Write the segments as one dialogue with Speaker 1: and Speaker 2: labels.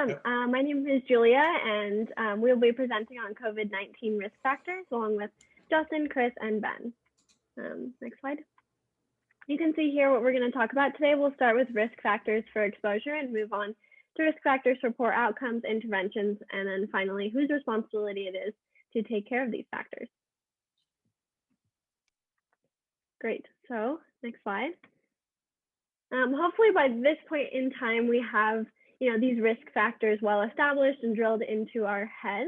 Speaker 1: Awesome. My name is Julia, and we'll be presenting on COVID-19 risk factors along with Justin, Chris, and Ben. Next slide. You can see here what we're going to talk about today. We'll start with risk factors for exposure and move on to risk factors for poor outcomes, interventions, and then finally, whose responsibility it is to take care of these factors. Great. So next slide. Hopefully by this point in time, we have these risk factors well established and drilled into our head.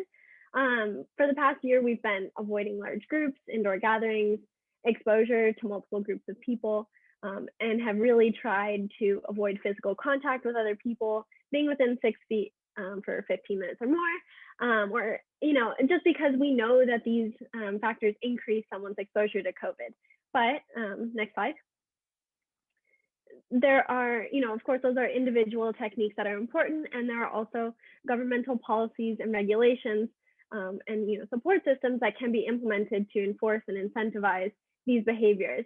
Speaker 1: For the past year, we've been avoiding large groups, indoor gatherings, exposure to multiple groups of people, and have really tried to avoid physical contact with other people, being within 6 feet for 15 minutes or more, or just because we know that these factors increase someone's exposure to COVID. But next slide. There are, of course, those are individual techniques that are important, and there are also governmental policies and regulations and support systems that can be implemented to enforce and incentivize these behaviors.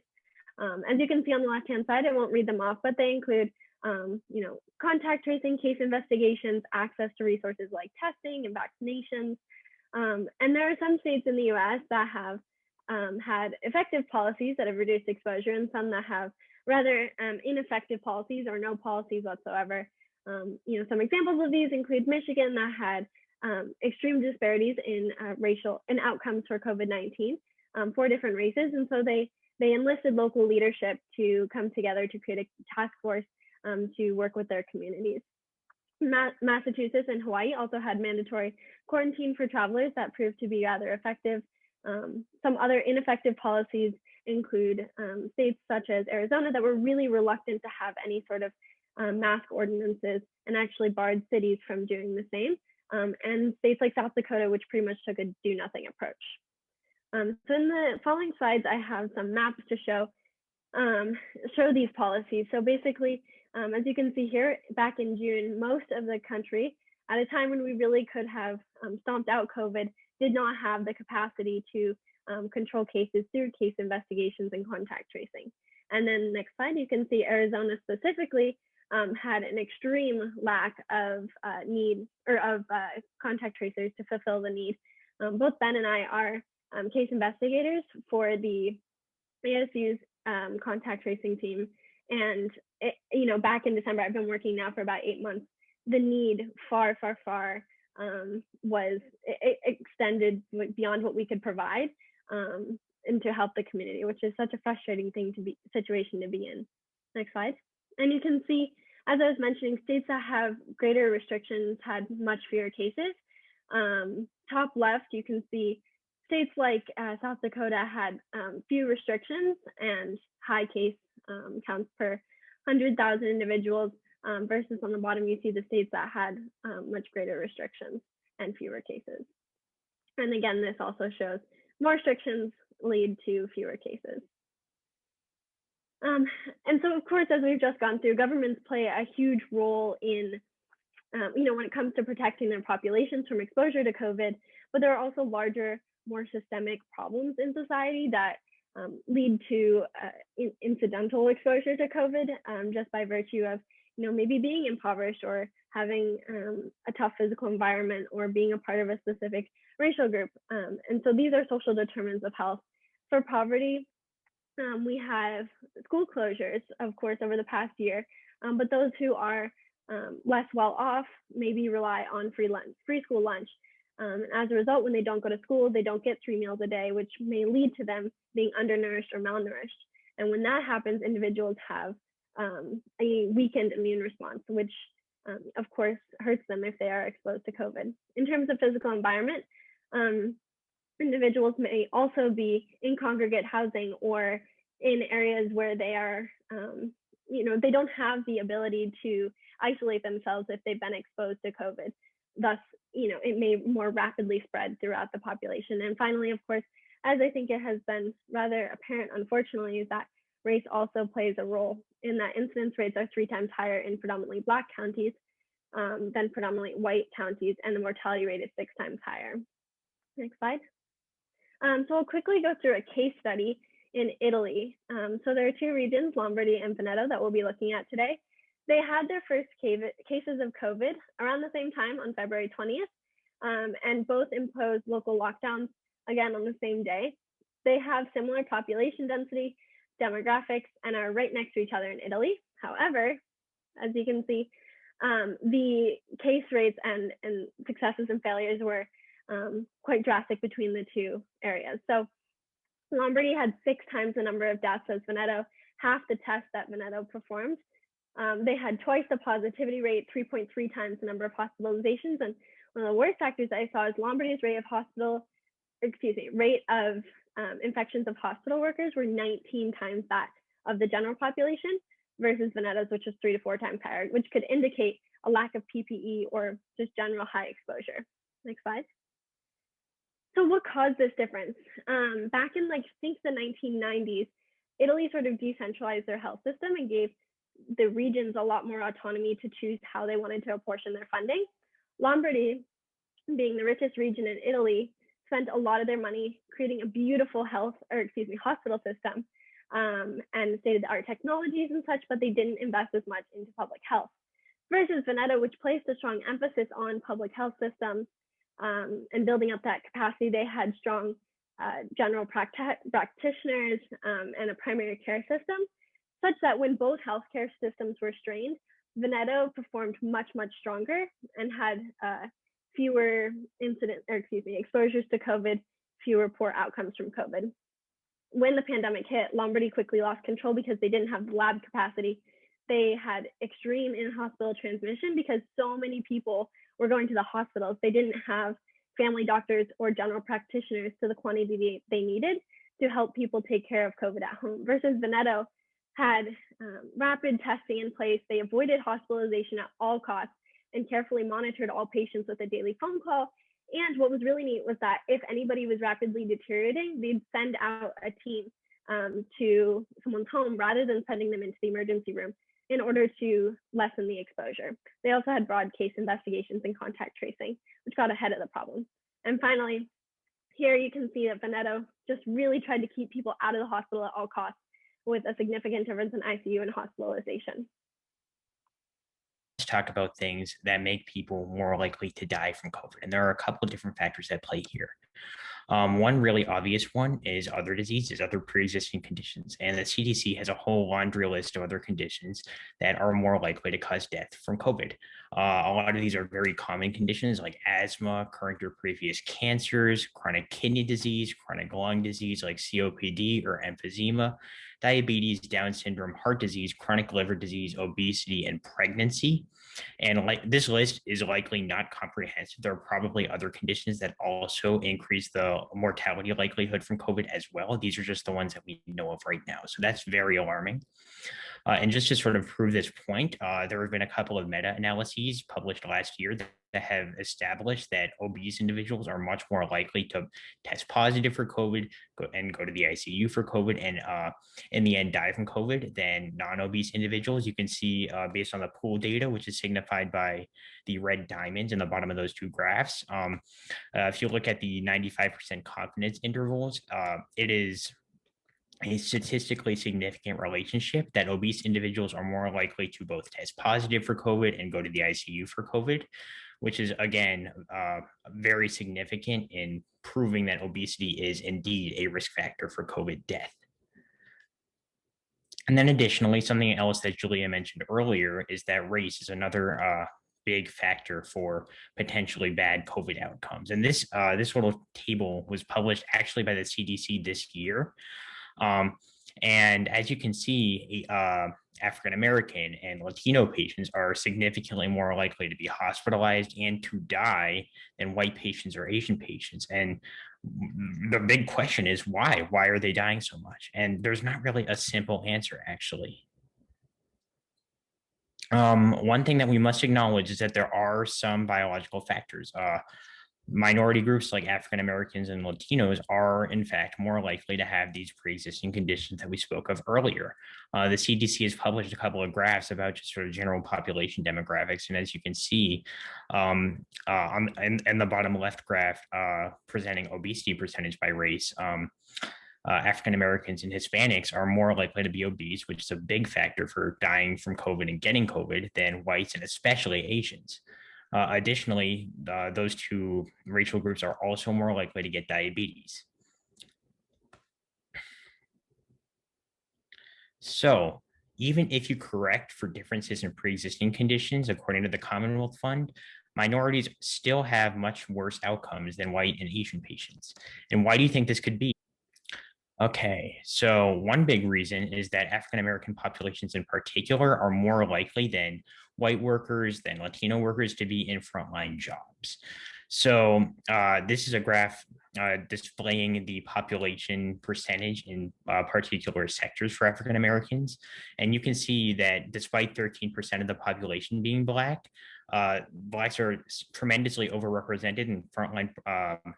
Speaker 1: As you can see on the left-hand side, I won't read them off, but they include, contact tracing, case investigations, access to resources like testing and vaccinations. And there are some states in the U.S. that have had effective policies that have reduced exposure, and some that have rather ineffective policies or no policies whatsoever. Some examples of these include Michigan that had extreme disparities in racial and outcomes for COVID-19 for different races, and so they enlisted local leadership to come together to create a task force to work with their communities. Massachusetts and Hawaii also had mandatory quarantine for travelers that proved to be rather effective. Some other ineffective policies include states such as Arizona that were really reluctant to have any sort of mask ordinances and actually barred cities from doing the same. And states like South Dakota, which pretty much took a do-nothing approach. So in the following slides, I have some maps to show these policies. So basically, as you can see here, back in June, most of the country, at a time when we really could have stomped out COVID, did not have the capacity to control cases through case investigations and contact tracing. And then next slide, you can see Arizona specifically had an extreme lack of need or of contact tracers to fulfill the need. Both Ben and I are case investigators for the ASU's contact tracing team. And back in December, I've been working now for about 8 months. The need far was extended beyond what we could provide, and to help the community, which is such a frustrating situation to be in. Next slide. And you can see, as I was mentioning, states that have greater restrictions had much fewer cases. Top left, you can see states like South Dakota had few restrictions and high case counts per 100,000 individuals, versus on the bottom, you see the states that had much greater restrictions and fewer cases. And again, this also shows more restrictions lead to fewer cases. And so, of course, as we've just gone through, governments play a huge role in, when it comes to protecting their populations from exposure to COVID, but there are also larger, more systemic problems in society that lead to incidental exposure to COVID, just by virtue of maybe being impoverished or having a tough physical environment or being a part of a specific racial group. And so these are social determinants of health. For poverty, we have school closures, of course, over the past year, but those who are less well off maybe rely on free school lunch. As a result, when they don't go to school, they don't get 3 meals a day, which may lead to them being undernourished or malnourished. And when that happens, individuals have a weakened immune response, which of course hurts them if they are exposed to COVID. In terms of physical environment, individuals may also be in congregate housing or in areas where they are, they don't have the ability to isolate themselves if they've been exposed to COVID. Thus, it may more rapidly spread throughout the population. And finally, of course, as I think it has been rather apparent, unfortunately, is that race also plays a role in that. Incidence rates are 3 times higher in predominantly Black counties than predominantly white counties, and the mortality rate is 6 times higher. Next slide. So I'll quickly go through a case study in Italy. So there are 2 regions, Lombardy and Veneto, that we'll be looking at today. They had their first cases of COVID around the same time on February 20th, and both imposed local lockdowns again on the same day. They have similar population density, demographics, and are right next to each other in Italy. However, as you can see, the case rates and successes and failures were quite drastic between the two areas. So Lombardy had 6 times the number of deaths as Veneto, half the tests that Veneto performed. They had twice the positivity rate, 3.3 times the number of hospitalizations. And one of the worst factors I saw is Lombardy's rate of infections of hospital workers were 19 times that of the general population versus Veneto's, which was 3 to 4 times higher, which could indicate a lack of PPE or just general high exposure. Next slide. So what caused this difference? Back in I think the 1990s, Italy sort of decentralized their health system and gave the regions a lot more autonomy to choose how they wanted to apportion their funding. Lombardy, being the richest region in Italy, spent a lot of their money creating a beautiful hospital system and state-of-the-art technologies and such, but they didn't invest as much into public health. Versus Veneto, which placed a strong emphasis on public health systems and building up that capacity. They had strong general practitioners and a primary care system, such that when both healthcare systems were strained, Veneto performed much, much stronger and had fewer exposures to COVID, fewer poor outcomes from COVID. When the pandemic hit, Lombardy quickly lost control because they didn't have the lab capacity. They had extreme in-hospital transmission because so many people were going to the hospitals. They didn't have family doctors or general practitioners to the quantity they needed to help people take care of COVID at home. Versus Veneto had rapid testing in place. They avoided hospitalization at all costs and carefully monitored all patients with a daily phone call. And what was really neat was that if anybody was rapidly deteriorating, they'd send out a team to someone's home rather than sending them into the emergency room in order to lessen the exposure. They also had broad case investigations and contact tracing, which got ahead of the problem. And finally, here you can see that Veneto just really tried to keep people out of the hospital at all costs with a significant difference in ICU and hospitalization.
Speaker 2: Let's talk about things that make people more likely to die from COVID. And there are a couple of different factors at play here. One really obvious one is other diseases, other pre-existing conditions. And the CDC has a whole laundry list of other conditions that are more likely to cause death from COVID. A lot of these are very common conditions like asthma, current or previous cancers, chronic kidney disease, chronic lung disease like COPD or emphysema, diabetes, Down syndrome, heart disease, chronic liver disease, obesity, and pregnancy. And this list is likely not comprehensive. There are probably other conditions that also increase the mortality likelihood from COVID as well. These are just the ones that we know of right now. So that's very alarming. And just to sort of prove this point, there have been a couple of meta-analyses published last year that have established that obese individuals are much more likely to test positive for COVID and go to the ICU for COVID and in the end die from COVID than non-obese individuals. You can see based on the pool data, which is signified by the red diamonds in the bottom of those two graphs. If you look at the 95% confidence intervals, it is a statistically significant relationship that obese individuals are more likely to both test positive for COVID and go to the ICU for COVID, which is, again, very significant in proving that obesity is indeed a risk factor for COVID death. And then additionally, something else that Julia mentioned earlier is that race is another big factor for potentially bad COVID outcomes. And this little table was published actually by the CDC this year. And as you can see, African American and Latino patients are significantly more likely to be hospitalized and to die than white patients or Asian patients. And the big question is why? Why are they dying so much? And there's not really a simple answer, actually. One thing that we must acknowledge is that there are some biological factors. Minority groups like African Americans and Latinos are, in fact, more likely to have these pre-existing conditions that we spoke of earlier. The CDC has published a couple of graphs about just sort of general population demographics. And as you can see, in the bottom left graph presenting obesity percentage by race, African Americans and Hispanics are more likely to be obese, which is a big factor for dying from COVID and getting COVID, than whites and especially Asians. Additionally, those two racial groups are also more likely to get diabetes. So, even if you correct for differences in pre-existing conditions, according to the Commonwealth Fund, minorities still have much worse outcomes than white and Asian patients. And why do you think this could be? Okay, so one big reason is that African American populations in particular are more likely than white workers, than Latino workers to be in frontline jobs. So this is a graph displaying the population percentage in particular sectors for African Americans. And you can see that despite 13% of the population being Black, Blacks are tremendously overrepresented in frontline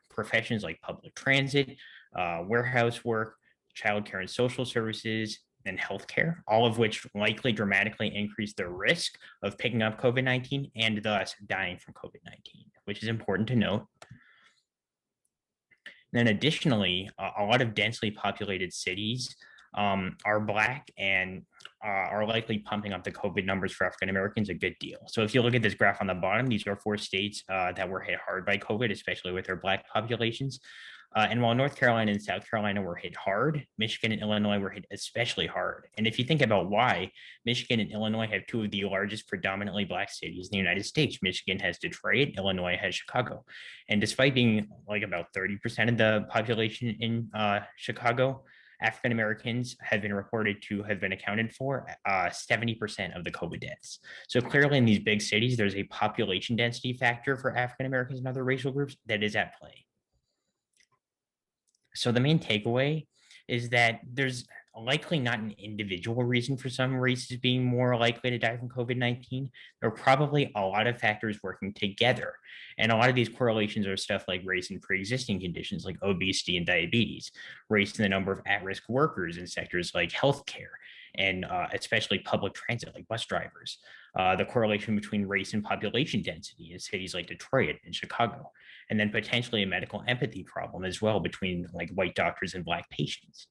Speaker 2: professions like public transit, warehouse work, childcare and social services, and healthcare, all of which likely dramatically increase the risk of picking up COVID-19 and thus dying from COVID-19, which is important to note. Then additionally, a lot of densely populated cities are Black and are likely pumping up the COVID numbers for African Americans a good deal. So if you look at this graph on the bottom, these are 4 states that were hit hard by COVID, especially with their Black populations. And while North Carolina and South Carolina were hit hard, Michigan and Illinois were hit especially hard. And if you think about why, Michigan and Illinois have 2 of the largest predominantly Black cities in the United States. Michigan has Detroit, Illinois has Chicago. And despite being like about 30% of the population in Chicago, African Americans have been reported to have been accounted for 70% of the COVID deaths. So clearly in these big cities, there's a population density factor for African Americans and other racial groups that is at play. So the main takeaway is that there's likely not an individual reason for some races being more likely to die from COVID-19. There are probably a lot of factors working together. And a lot of these correlations are stuff like race and pre-existing conditions like obesity and diabetes, race in the number of at-risk workers in sectors like healthcare, and especially public transit like bus drivers, the correlation between race and population density in cities like Detroit and Chicago, and then potentially a medical empathy problem as well between like white doctors and Black patients.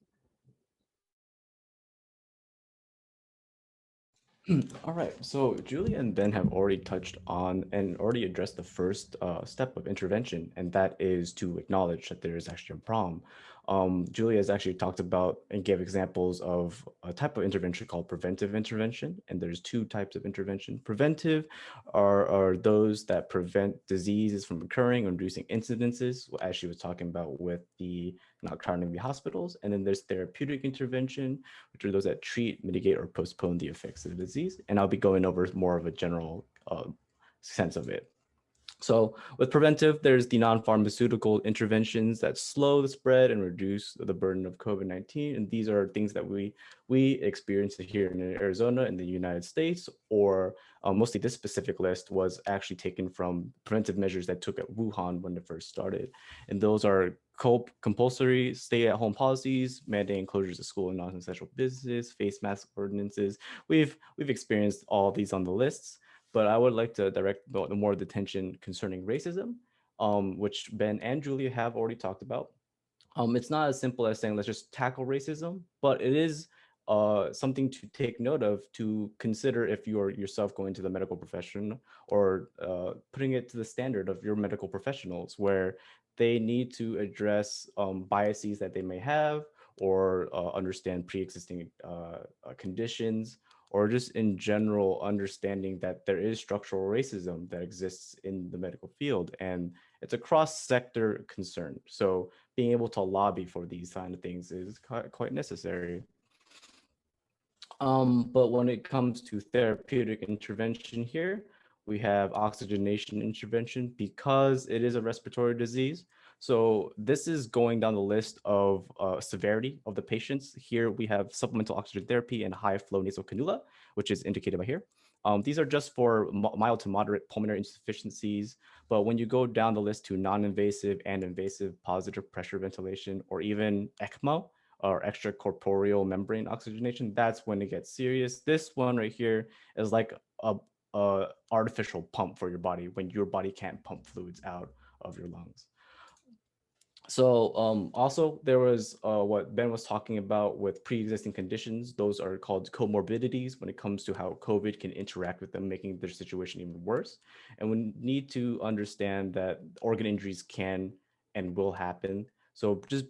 Speaker 3: All right, so Julia and Ben have already touched on and already addressed the first step of intervention, and that is to acknowledge that there is actually a problem. Julia has actually talked about and gave examples of a type of intervention called preventive intervention, and there's 2 types of intervention. Preventive are those that prevent diseases from occurring or reducing incidences, as she was talking about with the not crowding the hospitals. And then there's therapeutic intervention, which are those that treat, mitigate, or postpone the effects of the disease. And I'll be going over more of a general sense of it. So with preventive, there's the non-pharmaceutical interventions that slow the spread and reduce the burden of COVID-19. And these are things that we experience here in Arizona in the United States, or mostly this specific list was actually taken from preventive measures that took at Wuhan when it first started. And those are compulsory stay-at-home policies, mandating closures of school and non-essential business, face mask ordinances. We've experienced all of these on the lists. But I would like to direct more of the attention concerning racism, which Ben and Julia have already talked about. It's not as simple as saying, let's just tackle racism, but it is something to take note of, to consider if you are yourself going to the medical profession, or putting it to the standard of your medical professionals, where they need to address biases that they may have, or understand pre-existing conditions, or just in general understanding that there is structural racism that exists in the medical field, and it's a cross-sector concern. So being able to lobby for these kind of things is quite necessary. But when it comes to therapeutic intervention here, we have oxygenation intervention because it is a respiratory disease. So this is going down the list of severity of the patients. Here we have supplemental oxygen therapy and high flow nasal cannula, which is indicated by here. These are just for mild to moderate pulmonary insufficiencies. But when you go down the list to non-invasive and invasive positive pressure ventilation, or even ECMO, or extracorporeal membrane oxygenation, that's when it gets serious. This one right here is like a artificial pump for your body when your body can't pump fluids out of your lungs. So also there was what Ben was talking about with pre-existing conditions. Those are called comorbidities when it comes to how COVID can interact with them, making their situation even worse. And we need to understand that organ injuries can and will happen. So just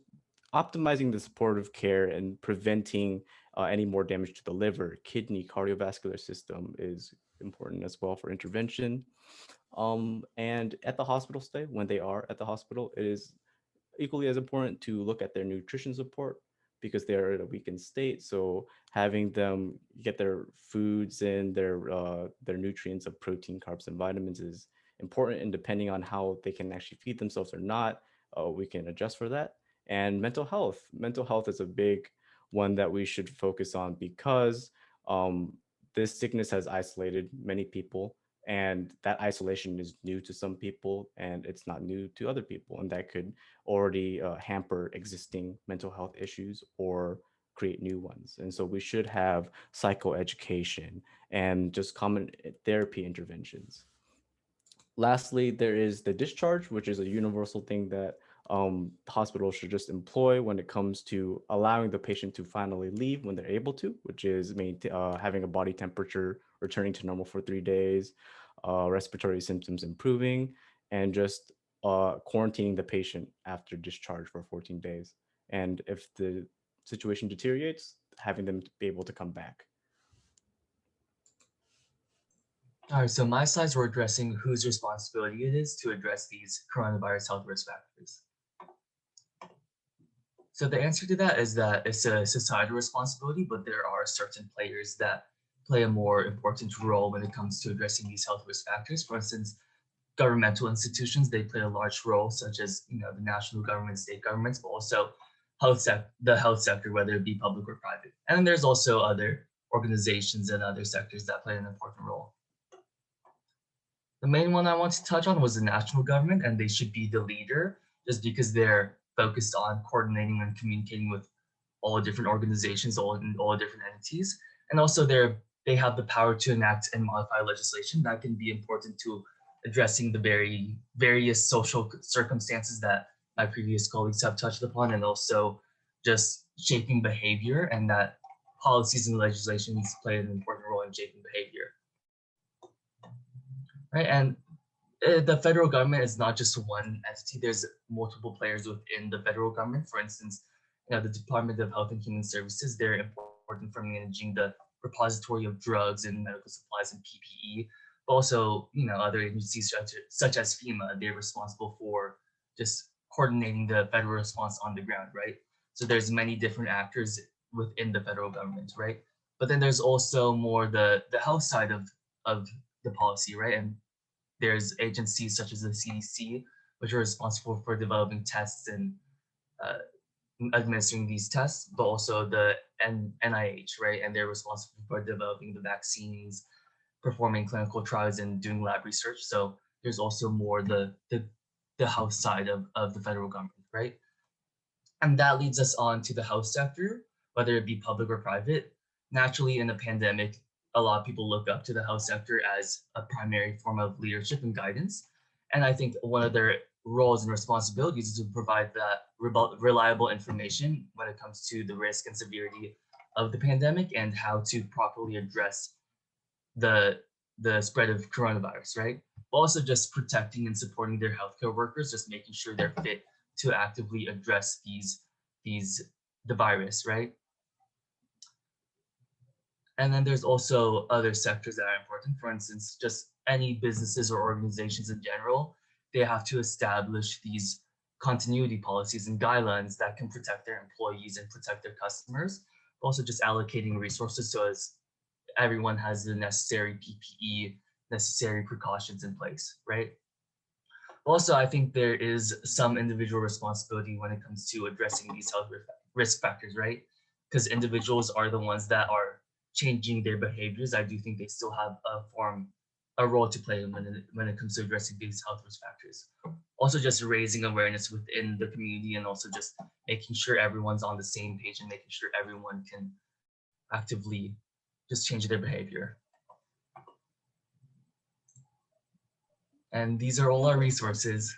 Speaker 3: optimizing the supportive care and preventing any more damage to the liver, kidney, cardiovascular system is important as well for intervention. And at the hospital stay, when they are at the hospital, it is equally as important to look at their nutrition support because they're in a weakened state. So having them get their foods in, their nutrients of protein, carbs, and vitamins is important. And depending on how they can actually feed themselves or not, we can adjust for that. And mental health is a big one that we should focus on because this sickness has isolated many people, and that isolation is new to some people and it's not new to other people, and that could already hamper existing mental health issues or create new ones. And so we should have psychoeducation and just common therapy interventions. Lastly, there is the discharge, which is a universal thing that hospitals should just employ when it comes to allowing the patient to finally leave when they're able to, which is having a body temperature returning to normal for 3 days, respiratory symptoms improving, and just quarantining the patient after discharge for 14 days. And if the situation deteriorates, having them be able to come back.
Speaker 4: All right, so my slides were addressing whose responsibility it is to address these coronavirus health risk factors. So the answer to that is that it's a societal responsibility, but there are certain players that play a more important role when it comes to addressing these health risk factors. For instance, governmental institutions, they play a large role, such as the national government, state governments, but also the health sector, whether it be public or private. And then there's also other organizations and other sectors that play an important role. The main one I want to touch on was the national government, and they should be the leader just because they're focused on coordinating and communicating with all the different organizations, all the different entities. And also they have the power to enact and modify legislation that can be important to addressing the various social circumstances that my previous colleagues have touched upon, and also just shaping behavior, and that policies and legislations play an important role in shaping behavior. Right, and the federal government is not just one entity. There's multiple players within the federal government. For instance, the Department of Health and Human Services, they're important for managing the repository of drugs and medical supplies and PPE. But also, other agencies such as FEMA, they're responsible for just coordinating the federal response on the ground, right? So there's many different actors within the federal government, right? But then there's also more the health side of the policy, right? And there's agencies such as the CDC, which are responsible for developing tests and administering these tests, but also the NIH, right? And they're responsible for developing the vaccines, performing clinical trials, and doing lab research. So there's also more the health side of the federal government, right? And that leads us on to the health sector, whether it be public or private. Naturally, in a pandemic, a lot of people look up to the health sector as a primary form of leadership and guidance. And I think one of their roles and responsibilities is to provide that reliable information when it comes to the risk and severity of the pandemic and how to properly address the spread of coronavirus, right? But also just protecting and supporting their healthcare workers, just making sure they're fit to actively address the virus, right? And then there's also other sectors that are important. For instance, just any businesses or organizations in general, they have to establish these continuity policies and guidelines that can protect their employees and protect their customers. Also just allocating resources so as everyone has the necessary PPE, necessary precautions in place, right? Also, I think there is some individual responsibility when it comes to addressing these health risk factors, right? Because individuals are the ones that are changing their behaviors. I do think they still have a role to play when it comes to addressing these health risk factors. Also just raising awareness within the community, and also just making sure everyone's on the same page and making sure everyone can actively just change their behavior. And these are all our resources.